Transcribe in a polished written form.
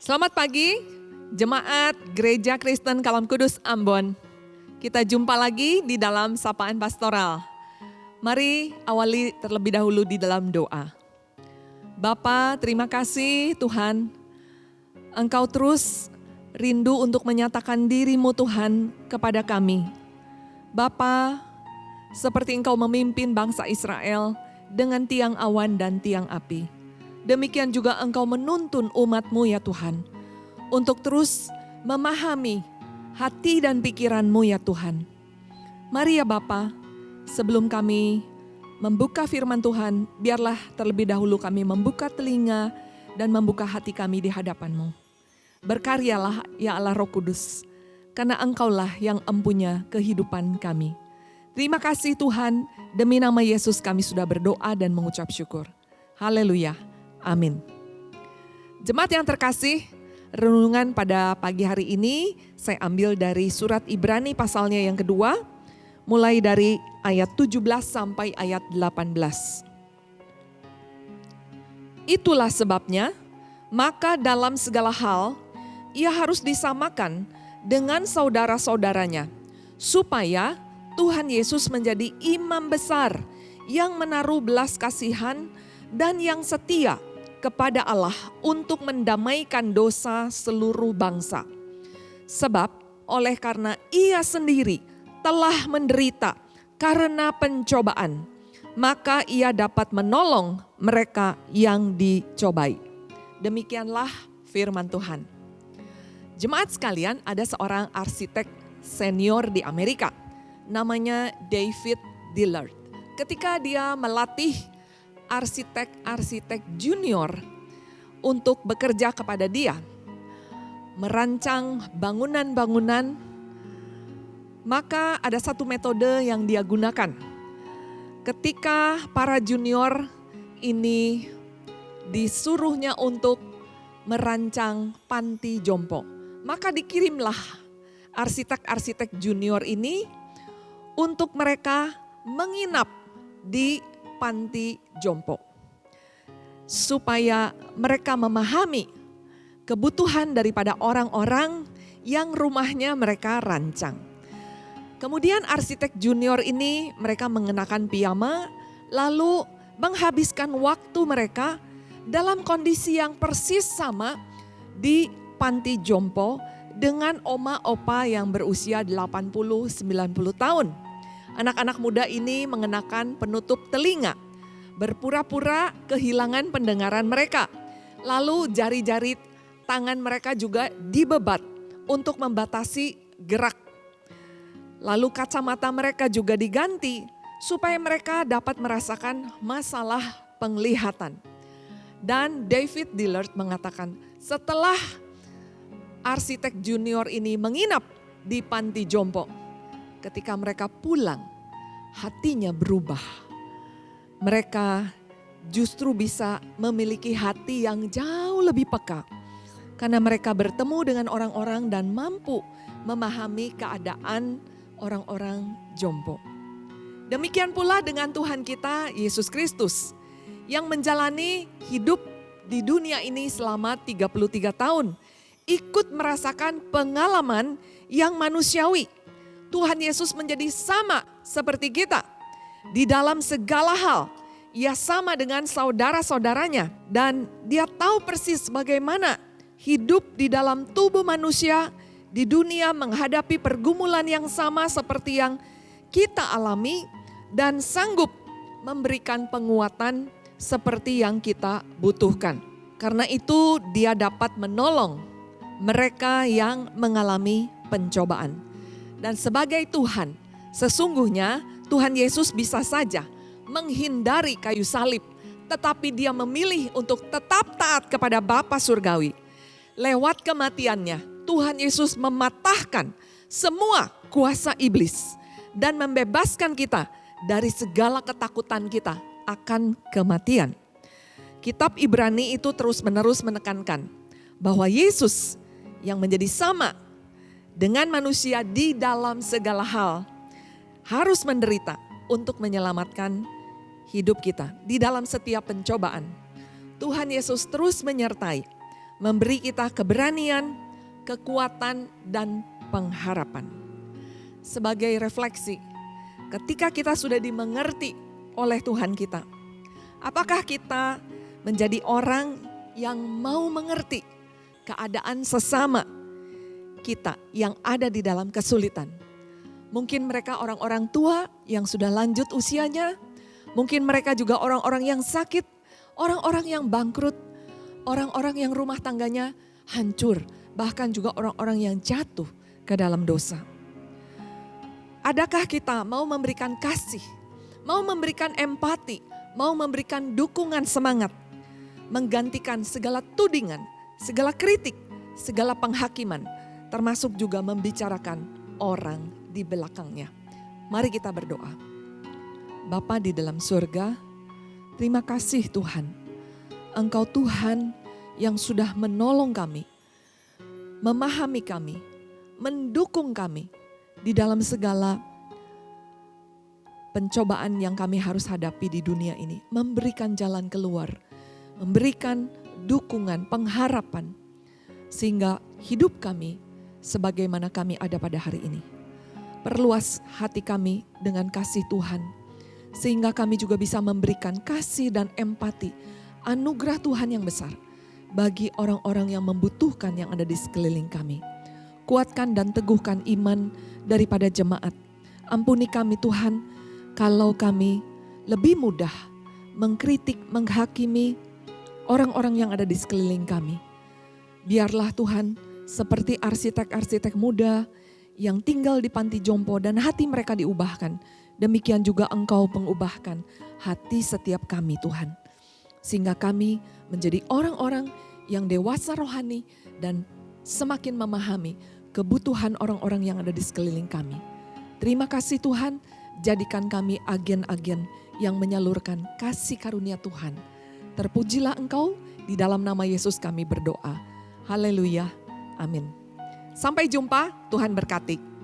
Selamat pagi, Jemaat Gereja Kristen Kalam Kudus Ambon. Kita jumpa lagi di dalam Sapaan Pastoral. Mari awali terlebih dahulu di dalam doa. Bapa, terima kasih Tuhan. Engkau terus rindu untuk menyatakan diri-Mu Tuhan kepada kami. Bapa, seperti Engkau memimpin bangsa Israel dengan tiang awan dan tiang api. Demikian juga Engkau menuntun umat-Mu ya Tuhan, untuk terus memahami hati dan pikiran-Mu ya Tuhan. Mari ya Bapa, sebelum kami membuka firman Tuhan, biarlah terlebih dahulu kami membuka telinga dan membuka hati kami di hadapan-Mu. Berkaryalah ya Allah Roh Kudus, karena Engkaulah yang empunya kehidupan kami. Terima kasih Tuhan, demi nama Yesus kami sudah berdoa dan mengucap syukur. Haleluya. Amin. Jemaat yang terkasih, renungan pada pagi hari ini saya ambil dari surat Ibrani pasalnya yang kedua, mulai dari ayat 17 sampai ayat 18. Itulah sebabnya, maka dalam segala hal ia harus disamakan dengan saudara-saudaranya, supaya Tuhan Yesus menjadi imam besar yang menaruh belas kasihan dan yang setia kepada Allah untuk mendamaikan dosa seluruh bangsa. Sebab oleh karena ia sendiri telah menderita karena pencobaan, maka ia dapat menolong mereka yang dicobai. Demikianlah firman Tuhan. Jemaat sekalian, ada seorang arsitek senior di Amerika, namanya David Dillard. Ketika dia melatih arsitek-arsitek junior untuk bekerja kepada dia, merancang bangunan-bangunan, maka ada satu metode yang dia gunakan. Ketika para junior ini disuruhnya untuk merancang panti jompo, maka dikirimlah arsitek-arsitek junior ini untuk mereka menginap di panti jompo, supaya mereka memahami kebutuhan daripada orang-orang yang rumahnya mereka rancang. Kemudian arsitek junior ini mereka mengenakan piyama, lalu menghabiskan waktu mereka dalam kondisi yang persis sama di panti jompo dengan oma-opa yang berusia 80-90 tahun. Anak-anak muda ini mengenakan penutup telinga, berpura-pura kehilangan pendengaran mereka. Lalu jari-jari tangan mereka juga dibebat untuk membatasi gerak. Lalu kacamata mereka juga diganti supaya mereka dapat merasakan masalah penglihatan. Dan David Dillard mengatakan, setelah arsitek junior ini menginap di panti jompo, ketika mereka pulang, hatinya berubah. Mereka justru bisa memiliki hati yang jauh lebih peka, karena mereka bertemu dengan orang-orang dan mampu memahami keadaan orang-orang jompo. Demikian pula dengan Tuhan kita Yesus Kristus yang menjalani hidup di dunia ini selama 33 tahun, ikut merasakan pengalaman yang manusiawi. Tuhan Yesus menjadi sama seperti kita. Di dalam segala hal, ia sama dengan saudara-saudaranya. Dan dia tahu persis bagaimana hidup di dalam tubuh manusia di dunia menghadapi pergumulan yang sama seperti yang kita alami. Dan sanggup memberikan penguatan seperti yang kita butuhkan. Karena itu dia dapat menolong mereka yang mengalami pencobaan. Dan sebagai Tuhan, sesungguhnya Tuhan Yesus bisa saja menghindari kayu salib, tetapi dia memilih untuk tetap taat kepada Bapa Surgawi. Lewat kematiannya, Tuhan Yesus mematahkan semua kuasa iblis dan membebaskan kita dari segala ketakutan kita akan kematian. Kitab Ibrani itu terus-menerus menekankan bahwa Yesus yang menjadi sama dengan manusia di dalam segala hal harus menderita untuk menyelamatkan hidup kita di dalam setiap pencobaan. Tuhan Yesus terus menyertai memberi kita keberanian, kekuatan, dan pengharapan. Sebagai refleksi, ketika kita sudah dimengerti oleh Tuhan kita, apakah kita menjadi orang yang mau mengerti keadaan sesama kita yang ada di dalam kesulitan? Mungkin mereka orang-orang tua yang sudah lanjut usianya, mungkin mereka juga orang-orang yang sakit, orang-orang yang bangkrut, orang-orang yang rumah tangganya hancur, bahkan juga orang-orang yang jatuh ke dalam dosa. Adakah kita mau memberikan kasih, mau memberikan empati, mau memberikan dukungan semangat, menggantikan segala tudingan, segala kritik, segala penghakiman, termasuk juga membicarakan orang di belakangnya. Mari kita berdoa. Bapa di dalam surga, terima kasih Tuhan. Engkau Tuhan yang sudah menolong kami, memahami kami, mendukung kami di dalam segala pencobaan yang kami harus hadapi di dunia ini. Memberikan jalan keluar, memberikan dukungan, pengharapan, sehingga hidup kami sebagaimana kami ada pada hari ini. Perluas hati kami dengan kasih Tuhan, sehingga kami juga bisa memberikan kasih dan empati, anugerah Tuhan yang besar bagi orang-orang yang membutuhkan yang ada di sekeliling kami. Kuatkan dan teguhkan iman daripada jemaat. Ampuni kami Tuhan, kalau kami lebih mudah mengkritik, menghakimi orang-orang yang ada di sekeliling kami. Biarlah Tuhan seperti arsitek-arsitek muda yang tinggal di panti jompo dan hati mereka diubahkan. Demikian juga Engkau pengubahkan hati setiap kami Tuhan. Sehingga kami menjadi orang-orang yang dewasa rohani dan semakin memahami kebutuhan orang-orang yang ada di sekeliling kami. Terima kasih Tuhan, jadikan kami agen-agen yang menyalurkan kasih karunia Tuhan. Terpujilah Engkau, di dalam nama Yesus kami berdoa. Haleluya, amin. Sampai jumpa, Tuhan berkati.